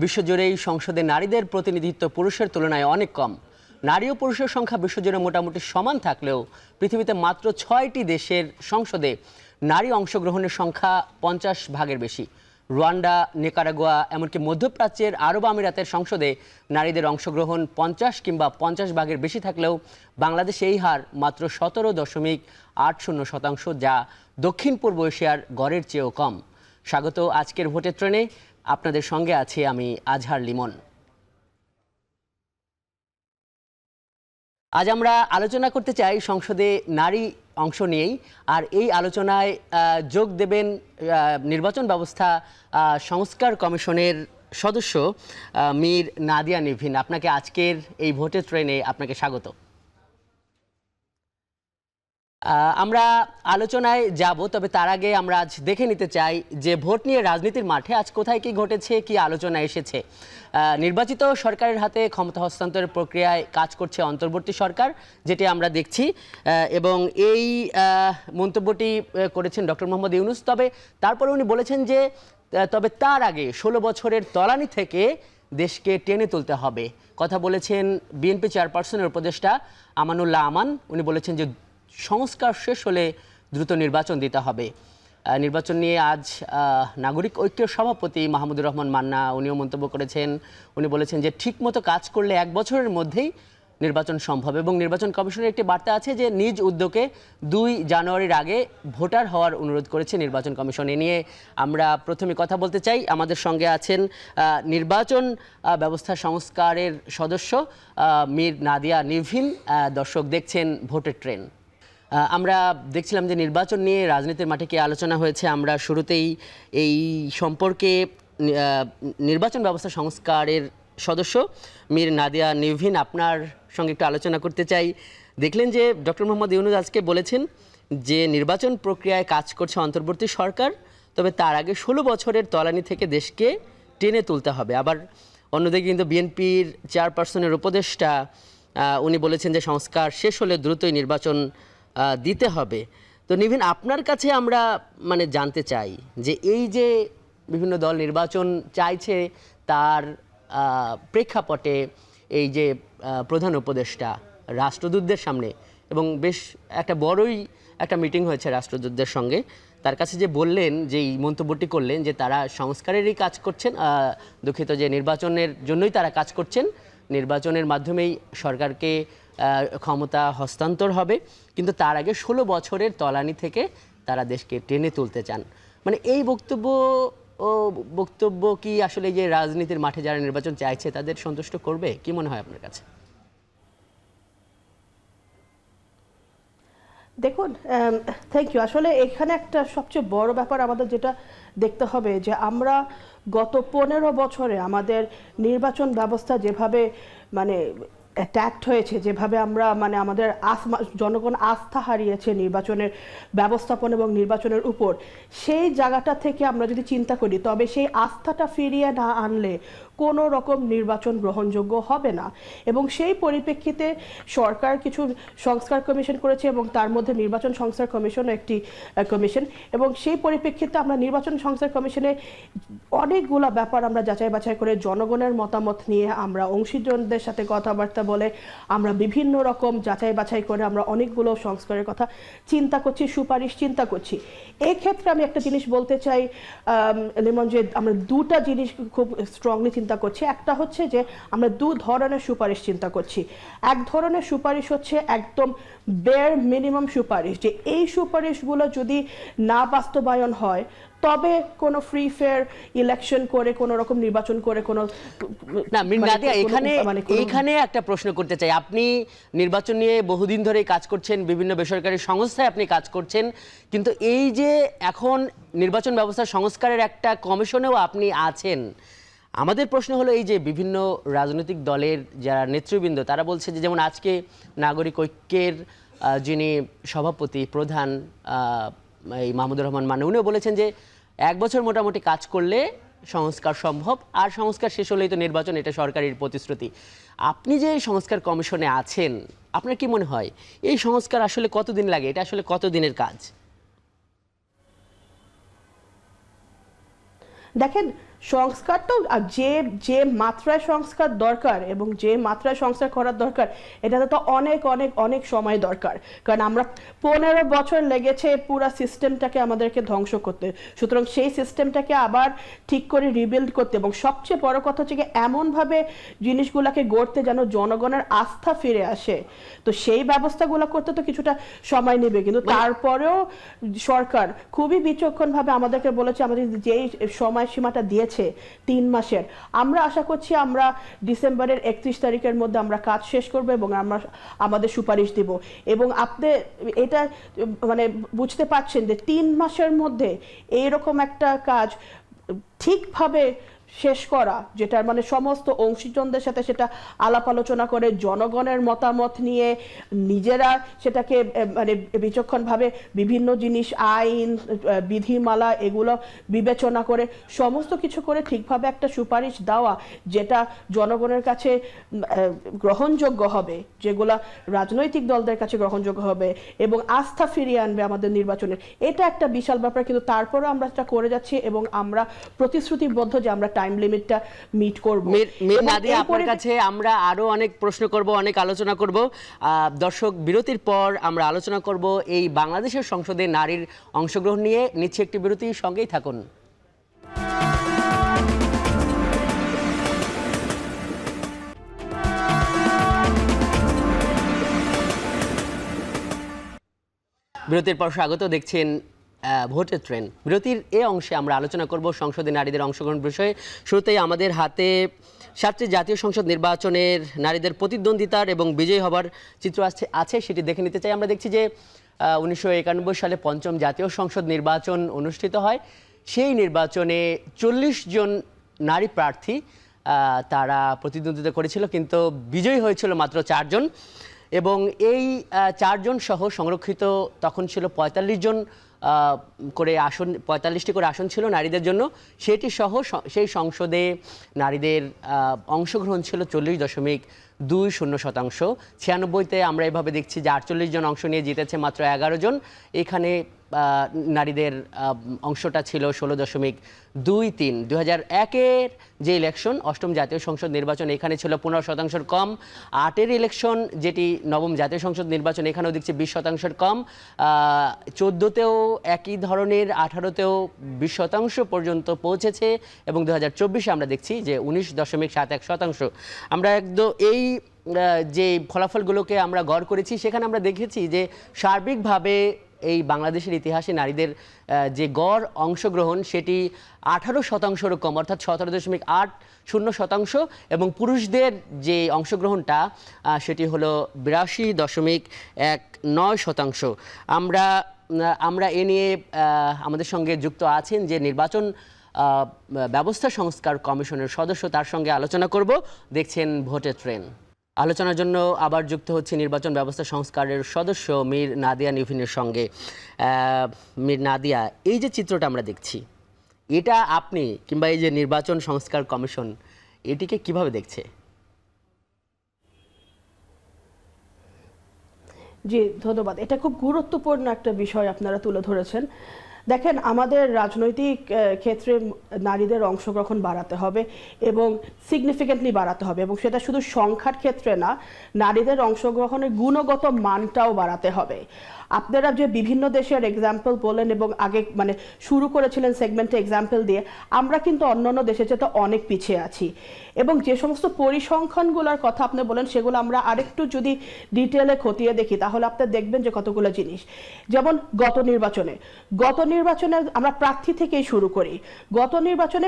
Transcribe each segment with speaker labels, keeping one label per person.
Speaker 1: বিশ্বজুড়েই সংসদে নারীদের প্রতিনিধিত্ব পুরুষের তুলনায় অনেক কম। নারী ও পুরুষের সংখ্যা বিশ্বজুড়ে মোটামুটি সমান থাকলেও পৃথিবীতে মাত্র 6টি দেশের সংসদে নারী অংশগ্রহণের সংখ্যা 50 ভাগের বেশি। রুয়ান্ডা, নিকারাগুয়া, এমনকি মধ্যপ্রাচ্যের আরব আমিরাতের সংসদে নারীদের অংশগ্রহণ 50 কিংবা 50 ভাগের বেশি থাকলেও বাংলাদেশে এই হার মাত্র 17.80%, যা দক্ষিণ পূর্ব এশিয়ার গড়ের চেয়েও কম। স্বাগত আজকের ভোটের ট্রেনে, আপনাদের সঙ্গে আছি আমি আজহার লিমন। আজ আমরা আলোচনা করতে চাই সংসদে নারী অংশ নিয়েই, আর এই আলোচনায় যোগ দেবেন নির্বাচন ব্যবস্থা সংস্কার কমিশনের সদস্য মীর নাদিয়া নিভিন। আপনাকে আজকের এই ভোটের ট্রেনে আপনাকে স্বাগত। আমরা আলোচনায় যাব, তবে তার আগে আমরা আজ দেখে নিতে চাই যে ভোট নিয়ে রাজনীতির মাঠে আজ কোথায় কি ঘটেছে, কি আলোচনা এসেছে। নির্বাচিত সরকারের হাতে ক্ষমতা হস্তান্তরের প্রক্রিয়ায় কাজ করছে অন্তর্বর্তী সরকার, যেটি আমরা দেখছি, এবং এই মন্তব্যটি করেছেন ডক্টর মোহাম্মদ ইউনূস। তবে তারপরে উনি বলেছেন যে তবে তার আগে 16 বছরের তলানি থেকে দেশকে টেনে তুলতে হবে। কথা বলেছেন বিএনপি চেয়ারপারসনের উপদেষ্টা আমানুল্লাহ আমান। উনি বলেছেন যে সংস্কার শেষ হলে দ্রুত নির্বাচন দিতে হবে। নির্বাচন নিয়ে আজ নাগরিক ঐক্যের সভাপতি মাহমুদুর রহমান মান্না উনিও মন্তব্য করেছেন। উনি বলেছেন যে ঠিকমতো কাজ করলে 1 বছরের মধ্যেই নির্বাচন সম্ভব, এবং নির্বাচন কমিশনের একটি বার্তা আছে যে নিজ উদ্যোগে 2 জানুয়ারির আগে ভোটার হওয়ার অনুরোধ করেছে নির্বাচন কমিশন। এ নিয়ে আমরা প্রথমে কথা বলতে চাই। আমাদের সঙ্গে আছেন নির্বাচন ব্যবস্থা সংস্কারের সদস্য মীর নাদিয়া নিভিন। দর্শক দেখছেন ভোটের ট্রেন। আমরা দেখছিলাম যে নির্বাচন নিয়ে রাজনীতির মাঠে কি আলোচনা হয়েছে। আমরা শুরুতেই এই সম্পর্কে নির্বাচন ব্যবস্থা সংস্কারের সদস্য মীর নাদিয়া নিভিন আপনার সঙ্গে একটু আলোচনা করতে চাই। দেখলেন যে ডক্টর মোহাম্মদ ইউনূস আজকে বলেছেন যে নির্বাচন প্রক্রিয়ায় কাজ করছে অন্তর্বর্তী সরকার, তবে তার আগে 16 বছরের তলানি থেকে দেশকে টেনে তুলতে হবে। আবার অন্যদিকে কিন্তু বিএনপির চেয়ারপারসনের উপদেষ্টা উনি বলেছেন যে সংস্কার শেষ হলে দ্রুতই নির্বাচন দিতে হবে। তো নিভিন, আপনার কাছে আমরা জানতে চাই যে এই যে বিভিন্ন দল নির্বাচন চাইছে, তার প্রেক্ষাপটে এই যে প্রধান উপদেষ্টা রাষ্ট্রদূতদের সামনে, এবং বেশ একটা বড়ই একটা মিটিং হয়েছে রাষ্ট্রদূতদের সঙ্গে, তার কাছে যে বললেন, যে এই মন্তব্যটি করলেন যে তারা সংস্কারেরই কাজ করছেন, দুঃখিত, যে নির্বাচনের জন্যই তারা কাজ করছেন, নির্বাচনের মাধ্যমেই সরকারকে ক্ষমতা হস্তান্তর হবে, কিন্তু তার আগে 16 বছরের তলানি থেকে তারা দেশকে টেনে তুলতে চান। এই বক্তব্য কি আসলে যে রাজনীতির মাঠে যারা নির্বাচন চাইছে তাদের সন্তুষ্ট করবে? কি মনে হয় আপনার কাছে?
Speaker 2: দেখুন, থ্যাংক ইউ। আসলে এখানে একটা সবচেয়ে বড় ব্যাপার আমাদের যেটা দেখতে হবে, যে আমরা গত 15 বছরে আমাদের নির্বাচন ব্যবস্থা যেভাবে অ্যাট্যাক্ট হয়েছে, যেভাবে আমরা আমাদের জনগণ আস্থা হারিয়েছে নির্বাচনের ব্যবস্থাপনা এবং নির্বাচনের উপর, সেই জায়গাটা থেকে আমরা যদি চিন্তা করি, তবে সেই আস্থাটা ফিরিয়ে না আনলে কোনো রকম নির্বাচন গ্রহণযোগ্য হবে না। এবং সেই পরিপ্রেক্ষিতে সরকার কিছু সংস্কার কমিশন করেছে, এবং তার মধ্যে নির্বাচন সংস্কার কমিশনও একটি কমিশন, এবং সেই পরিপ্রেক্ষিতে আমরা নির্বাচন সংস্কার কমিশনে অনেকগুলো ব্যাপার আমরা যাচাই বাছাই করে জনগণের মতামত নিয়ে আমরা অংশীদারদের সাথে কথাবার্তা বলে আমরা বিভিন্ন রকম যাচাই বাছাই করে আমরা অনেকগুলো সংস্কারের কথা চিন্তা করছি, সুপারিশ চিন্তা করছি। এই ক্ষেত্রে আমি একটা জিনিস বলতে চাই লিমন, যে আমরা দুটা জিনিস খুব স্ট্রংলি চিন্তা করছি। একটা হচ্ছে যে আমরা 2 ধরনের সুপারিশ চিন্তা করছি। এক ধরনের সুপারিশ হচ্ছে একদম বেয়ার মিনিমাম সুপারিশ, যে এই সুপারিশগুলো যদি না বাস্তবায়ন হয় তবে কোনো ফ্রি ফেয়ার ইলেকশন করে কোনো রকম নির্বাচন করে কোনো
Speaker 1: না। মীর নাদিয়া, এখানে একটা প্রশ্ন করতে চাই। আপনি নির্বাচন নিয়ে বহুদিন ধরেই কাজ করছেন, বিভিন্ন বেসরকারি সংস্থায় আপনি কাজ করছেন, কিন্তু এই যে এখন নির্বাচন ব্যবস্থা সংস্কারের একটা কমিশনেও আপনি আছেন, আমাদের প্রশ্ন হলো এই যে বিভিন্ন রাজনৈতিক দলের যারা নেতৃবৃন্দ তারা বলছে যে, যেমন আজকে নাগরিক ঐক্যের যিনি সভাপতি প্রধান এই মাহমুদুর রহমান মান্না, উনিও বলেছেন যে 1 বছর মোটামুটি কাজ করলে সংস্কার সম্ভব, আর সংস্কার শেষ হলেই তো নির্বাচন, এটা সরকারের প্রতিশ্রুতি। আপনি যে সংস্কার কমিশনে আছেন, আপনার কি মনে হয় এই সংস্কার আসলে কতদিন লাগে? এটা আসলে কতদিনের কাজ?
Speaker 2: দেখেন, সংস্কার তো যে যে মাত্রায় সংস্কার দরকার এবং যে মাত্রায় সংস্কার করার দরকার, এটাতে তো অনেক অনেক অনেক সময় দরকার, কারণ আমরা 15 বছর লেগেছে পুরো সিস্টেমটাকে আমাদেরকে ধ্বংস করতে। সুতরাং সেই সিস্টেমটাকে আবার ঠিক করে রিবিল্ড করতে এবং সবচেয়ে বড় কথা হচ্ছে কি এমনভাবে জিনিসগুলোকে গড়তে যেন জনগণের আস্থা ফিরে আসে। তো সেই ব্যবস্থাগুলো করতে তো কিছুটা সময় নেবে, কিন্তু তারপরেও সরকার খুবই বিচক্ষণভাবে আমাদেরকে বলেছে, আমাদের যেই সময়সীমাটা দিয়েছে 3 মাসের, আমরা আশা করছি আমরা ডিসেম্বরের 31 তারিখের মধ্যে আমরা কাজ শেষ করব এবং আমরা আমাদের সুপারিশ দিব। এবং আপনি এটা মানে বুঝতে পারছেন যে 3 মাসের মধ্যে এইরকম একটা কাজ ঠিকভাবে শেষ করা, যেটার মানে সমস্ত অংশীজনদের সাথে সেটা আলাপ আলোচনা করে জনগণের মতামত নিয়ে নিজেরা সেটাকে মানে বিচক্ষণভাবে বিভিন্ন জিনিস, আইন, বিধিমালা এগুলো বিবেচনা করে সমস্ত কিছু করে ঠিকভাবে একটা সুপারিশ দেওয়া যেটা জনগণের কাছে গ্রহণযোগ্য হবে, যেগুলা রাজনৈতিক দলদের কাছে গ্রহণযোগ্য হবে এবং আস্থা ফিরিয়ে আনবে আমাদের নির্বাচনের, এটা একটা বিশাল ব্যাপার। কিন্তু তারপরেও আমরা এটা করে যাচ্ছি এবং আমরা প্রতিশ্রুতিবদ্ধ যে আমরা টাইম লিমিটটা মিট করব।
Speaker 1: নাদিয়া, আপনার কাছে আমরা আরো অনেক প্রশ্ন করব, অনেক আলোচনা করব। দর্শক, বিরতির পর আমরা আলোচনা করব এই বাংলাদেশের সংসদে নারীর অংশগ্রহণ নিয়ে। নিচ্ছে একটি বিরতি, সঙ্গেই থাকুন। বিরতির পর স্বাগত, দেখছেন ভোটের ট্রেন। বিরতির এ অংশে আমরা আলোচনা করব সংসদে নারীদের অংশগ্রহণ বিষয়ে। শুরুতেই আমাদের হাতে 7টি জাতীয় সংসদ নির্বাচনের নারীদের প্রতিদ্বন্দ্বিতার এবং বিজয়ী হবার চিত্র আছে, সেটি দেখে নিতে চাই। আমরা দেখছি যে 1991 সালে 5ম জাতীয় সংসদ নির্বাচন অনুষ্ঠিত হয়। সেই নির্বাচনে 40 জন নারী প্রার্থী তারা প্রতিদ্বন্দ্বিতা করেছিল, কিন্তু বিজয়ী হয়েছিল মাত্র 4 জন। এবং এই 4 জন সহ সংরক্ষিত তখন ছিল 45 জন করে আসন, 45টি করে আসন ছিল নারীদের জন্য। সেটি সহ সেই সংসদে নারীদের অংশগ্রহণ ছিল 40.20%। 96-তে আমরা এভাবে দেখছি যে 48 জন অংশ নিয়ে জিতেছে মাত্র 11 জন। এখানে নারীদের অংশটা ছিল 16.23। 2001-এর যে ইলেকশন, 8ম জাতীয় সংসদ নির্বাচন, এখানে ছিল 15%-র কম। 8-এর ইলেকশন, যেটি 9ম জাতীয় সংসদ নির্বাচন, এখানেও দেখছি 20%-র কম। 14-তেও একই ধরনের, 18-তেও 20% পর্যন্ত পৌঁছেছে এবং 2024-এ আমরা দেখছি যে 19.71%। আমরা একদম এই যে ফলাফলগুলোকে আমরা গড় করেছি, সেখানে আমরা দেখেছি যে সার্বিকভাবে এই বাংলাদেশের ইতিহাসে নারীদের যে গড় অংশগ্রহণ সেটি 18%-রও কম, অর্থাৎ 17.80% এবং পুরুষদের যে অংশগ্রহণটা সেটি হলো 82.19%। আমরা এ নিয়ে আমাদের সঙ্গে যুক্ত আছেন যে নির্বাচন ব্যবস্থা সংস্কার কমিশনের সদস্য, তার সঙ্গে আলোচনা করব। দেখছেন ভোটের ট্রেন। আলোচনার জন্য আবার যুক্ত হচ্ছে নির্বাচন ব্যবস্থা সংস্কারের সদস্য মীর নাদিয়া নিভিনের সঙ্গে। মীর নাদিয়া, এই যে চিত্রটা আমরা দেখছি, এটা আপনি কিংবা এই যে নির্বাচন সংস্কার কমিশন, এটিকে কিভাবে দেখছে?
Speaker 2: জি, ধন্যবাদ। এটা খুব গুরুত্বপূর্ণ একটা বিষয় আপনারা তুলে ধরেছেন। দেখেন, আমাদের রাজনৈতিক ক্ষেত্রে নারীদের অংশগ্রহণ বাড়াতে হবে এবং সিগনিফিকেন্টলি বাড়াতে হবে, এবং সেটা শুধু সংখ্যার ক্ষেত্রে না, নারীদের অংশগ্রহণের গুণগত মানটাও বাড়াতে হবে। আপনারা যে বিভিন্ন দেশের এক্সাম্পল বলেন এবং আগে মানে শুরু করেছিলেন সেগমেন্টে এক্সাম্পল দিয়ে, আমরা কিন্তু অন্যান্য দেশের চেয়ে অনেক পিছিয়ে আছি। এবং যে সমস্ত পরিসংখ্যানগুলোর কথা আপনি বলেন, সেগুলো আমরা আরেকটু যদি ডিটেলে খতিয়ে দেখি, তাহলে আপনি দেখবেন যে কতগুলো জিনিস। যেমন গত নির্বাচনে আমরা প্রার্থী থেকেই শুরু করি। গত নির্বাচনে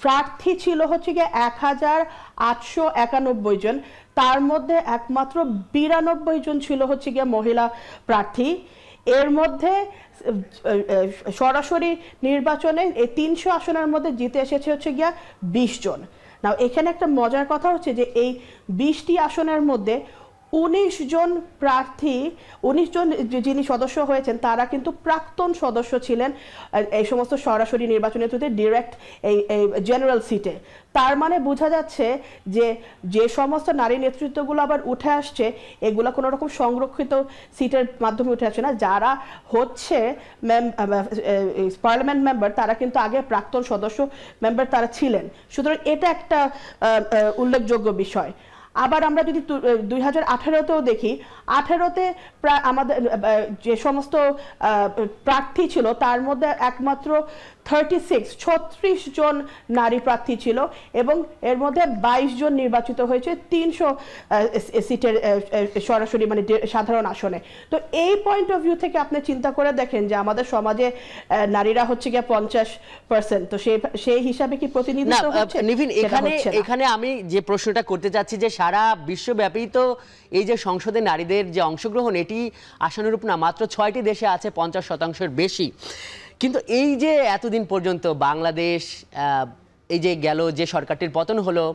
Speaker 2: প্রার্থী ছিল হচ্ছে গিয়ে 1891 জন, তার মধ্যে একমাত্র 92 জন ছিল হচ্ছে গিয়ে মহিলা প্রার্থী। এর মধ্যে সরাসরি নির্বাচনে এই 300 আসনের মধ্যে জিতে এসেছে হচ্ছে গিয়া 20 জন। না, এখানে একটা মজার কথা হচ্ছে যে এই 20টি আসনের মধ্যে 19 জন প্রার্থী, 19 জন যিনি সদস্য হয়েছেন তারা কিন্তু প্রাক্তন সদস্য ছিলেন এই সমস্ত সরাসরি নির্বাচনের থ্রুতে ডিরেক্ট এই জেনারেল সিটে। তার মানে বোঝা যাচ্ছে যে যে সমস্ত নারী নেতৃত্বগুলো আবার উঠে আসছে এগুলো কোনো রকম সংরক্ষিত সিটের মাধ্যমে উঠে আসছে না। যারা হচ্ছে পার্লামেন্ট মেম্বার তারা কিন্তু আগে প্রাক্তন সদস্য মেম্বার তারা ছিলেন, সুতরাং এটা একটা উল্লেখযোগ্য বিষয়। আবার আমরা যদি 2018তেও দেখি, 18তে প্রায় আমাদের যে সমস্ত প্রার্থী ছিল তার মধ্যে একমাত্র 36 জন নারী প্রার্থী ছিল এবং এর মধ্যে 22 জন নির্বাচিত হয়েছে 300 সিটের সরাসরি মানে সাধারণ আসনে। তো এই পয়েন্ট অফ ভিউ থেকে আপনি চিন্তা করে দেখেন যে আমাদের সমাজে নারীরা হচ্ছে গিয়ে 50%, তো সেই হিসাবে কি প্রতিনিধিত্ব হচ্ছে?
Speaker 1: নিভিন, এখানে আমি যে প্রশ্নটা করতে চাচ্ছি যে সারা বিশ্বব্যাপী তো এই যে সংসদে নারীদের যে অংশগ্রহণ এটি আশানুরূপ না, মাত্র 6টি দেশে আছে 50%-এর বেশি। কিন্তু এই যে এতদিন পর্যন্ত বাংলাদেশ এই যে গেল যে সরকারটির পতন হলো,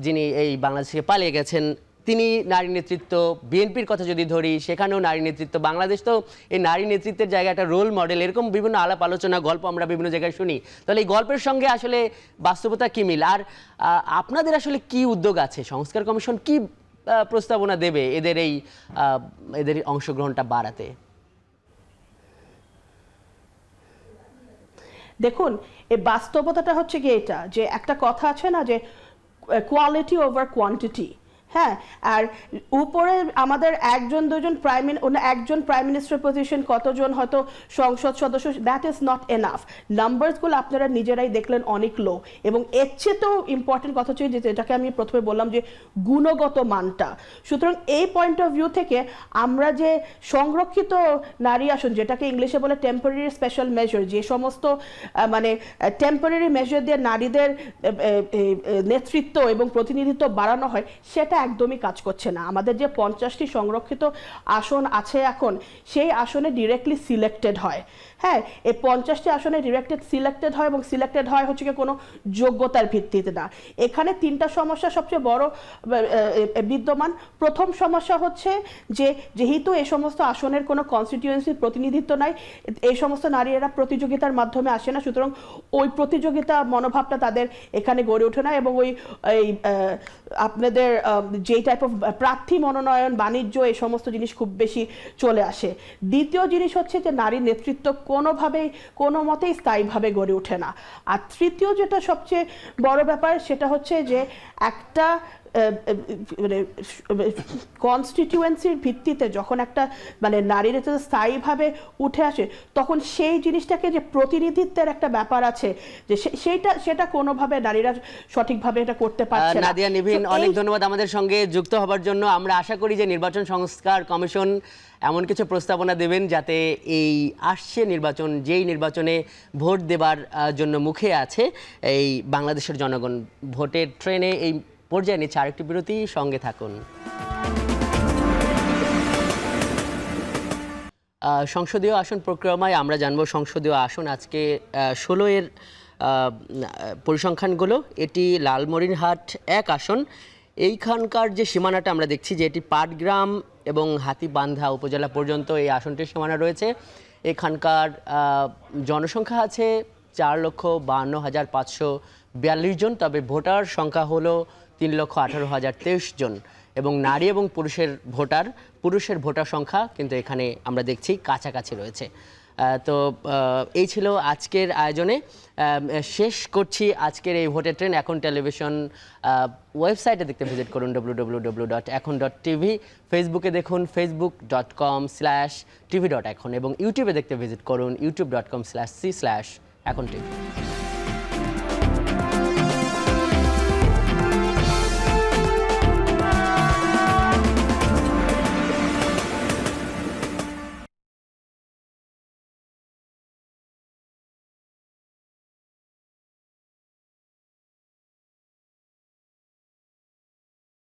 Speaker 1: যিনি এই বাংলাদেশ থেকে পালিয়ে গেছেন তিনি নারী নেতৃত্ব, বিএনপির কথা যদি ধরি সেখানেও নারী নেতৃত্ব, বাংলাদেশ তো এই নারী নেতৃত্বের জায়গায় একটা রোল মডেল, এরকম বিভিন্ন আলাপ আলোচনা গল্প আমরা বিভিন্ন জায়গায় শুনি। তাহলে এই গল্পের সঙ্গে আসলে বাস্তবতা কি মিল? আর আপনাদের আসলে কি উদ্যোগ আছে? সংস্কার কমিশন কি প্রস্তাবনা দেবে এদের অংশগ্রহণটা বাড়াতে?
Speaker 2: দেখুন, এই বাস্তবতাটা হচ্ছে কি এটা, যে একটা কথা আছে না যে কোয়ালিটি ওভার কোয়ান্টিটি। হ্যাঁ, আর উপরে আমাদের একজন প্রাইম মিনিস্টার পজিশন, কতজন হয়তো সংসদ সদস্য, দ্যাট ইজ নট এনাফ। নাম্বারসগুলো আপনারা নিজেরাই দেখলেন অনেক লো, এবং এর চেয়েও ইম্পর্টেন্ট কথা হচ্ছে যেটাকে আমি প্রথমে বললাম যে গুণগত মানটা। সুতরাং এই পয়েন্ট অফ ভিউ থেকে আমরা যে সংরক্ষিত নারী আসন, যেটাকে ইংলিশে বলে টেম্পোরারি স্পেশাল মেজার, যে সমস্ত মানে টেম্পোরারি মেজার দিয়ে নারীদের নেতৃত্ব এবং প্রতিনিধিত্ব বাড়ানো হয়, সেটা একদমই কাজ করছে না। আমাদের যে 50টি সংরক্ষিত আসন আছে এখন, সেই আসনে ডিরেক্টলি সিলেক্টেড হয়। হ্যাঁ, এই 50টি আসনে সিলেক্টেড হয়, এবং সিলেক্টেড হয় হচ্ছে কি কোনো যোগ্যতার ভিত্তিতে না। এখানে 3টা সমস্যা সবচেয়ে বড় বিদ্যমান। প্রথম সমস্যা হচ্ছে যে যেহেতু এই সমস্ত আসনের কোনো কনস্টিটিউয়েন্সির প্রতিনিধিত্ব নাই, এই সমস্ত নারীরা প্রতিযোগিতার মাধ্যমে আসে না, সুতরাং ওই প্রতিযোগিতা মনোভাবটা তাদের এখানে গড়ে ওঠে না, এবং ওই আপনাদের যেই টাইপ অফ প্রার্থী মনোনয়ন, বাণিজ্য, এই সমস্ত জিনিস খুব বেশি চলে আসে। দ্বিতীয় জিনিস হচ্ছে যে নারীর নেতৃত্ব কোনোভাবেই কোনো মতেই স্থায়ীভাবে গড়ে ওঠে না। আর তৃতীয় যেটা সবচেয়ে বড় ব্যাপার, সেটা হচ্ছে যে একটা মানে কনস্টিটিউয়েন্সির ভিত্তিতে যখন একটা মানে নারী নেতৃত্ব স্থায়ীভাবে উঠে আসে, তখন সেই জিনিসটাকে যে প্রতিনিধিত্বের একটা ব্যাপার আছে, যে সেটা কোনোভাবে নারীরা সঠিকভাবে এটা করতে পারছে না।
Speaker 1: নাদিয়া, নিভিন, অনেক ধন্যবাদ আমাদের সঙ্গে যুক্ত হবার জন্য। আমরা আশা করি যে নির্বাচন সংস্কার কমিশন এমন কিছু প্রস্তাবনা দেবেন যাতে এই আসছে নির্বাচন, যেই নির্বাচনে ভোট দেবার জন্য মুখে আছে এই বাংলাদেশের জনগণ, ভোটের ট্রেনে এই পর্যায়ে নিচ্ছে। আরেকটি বিরতি, সঙ্গে থাকুন। সংসদীয় আসন প্রক্রিয়ায় আমরা জানবো সংসদীয় আসন আজকে 16-এর পরিসংখ্যানগুলো। এটি লালমনিরহাট 1 আসন। এইখানকার যে সীমানাটা আমরা দেখছি যে এটি পাটগ্রাম এবং হাতীবান্ধা উপজেলা পর্যন্ত এই আসনটির সীমানা রয়েছে। এখানকার জনসংখ্যা আছে 4,52,542 জন, তবে ভোটার সংখ্যা হলো 3,18,023 জন, এবং নারী এবং পুরুষের ভোটার সংখ্যা কিন্তু এখানে আমরা দেখছি কাছাকাছি রয়েছে। তো এই ছিল আজকের আয়োজনে। শেষ করছি আজকের এই ভোটের ট্রেন। এখন টেলিভিশন ওয়েবসাইটে দেখতে ভিজিট করুন www.ekhon.tv, ফেসবুকে দেখুন facebook.com/tv.ekhon, এবং ইউটিউবে দেখতে ভিজিট করুন youtube.com/c/ekhon tv।